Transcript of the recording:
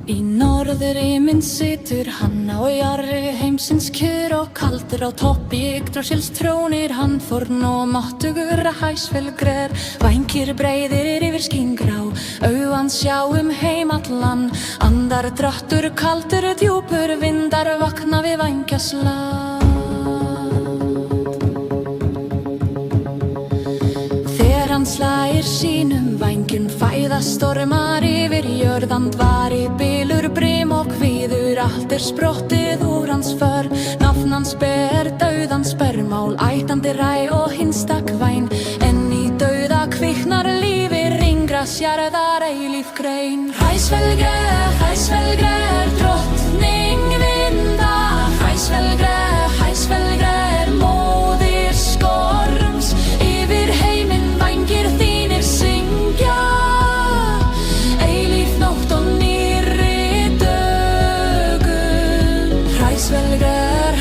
Í norðurhiminn situr hann á jarri heimsins kjör og kaldur á toppi Yggdrasils trónir hann forn og máttugur hæsvelgrer vængir breiðir yfir skíngrá augan sjá heim allan andar dráttur kaldur djúpur vindar vakna við vængjaslag þegar hann slægir sínum vængjum fæða stormar yfir jörðan dvari bylur brim og kvíður allt sprottið úr hans för nafn hans ber dauðans bermál ættandi ræ og hinsta kvæn en í dauða kviknar lífi ringras jarðar eilíf grein Hæsvelgrer drottning vinda Hæsvelgrer móðir storms yfir heiminn vængir þínir syngja eilíf nótt og nýrri dögun Hæsvelgrer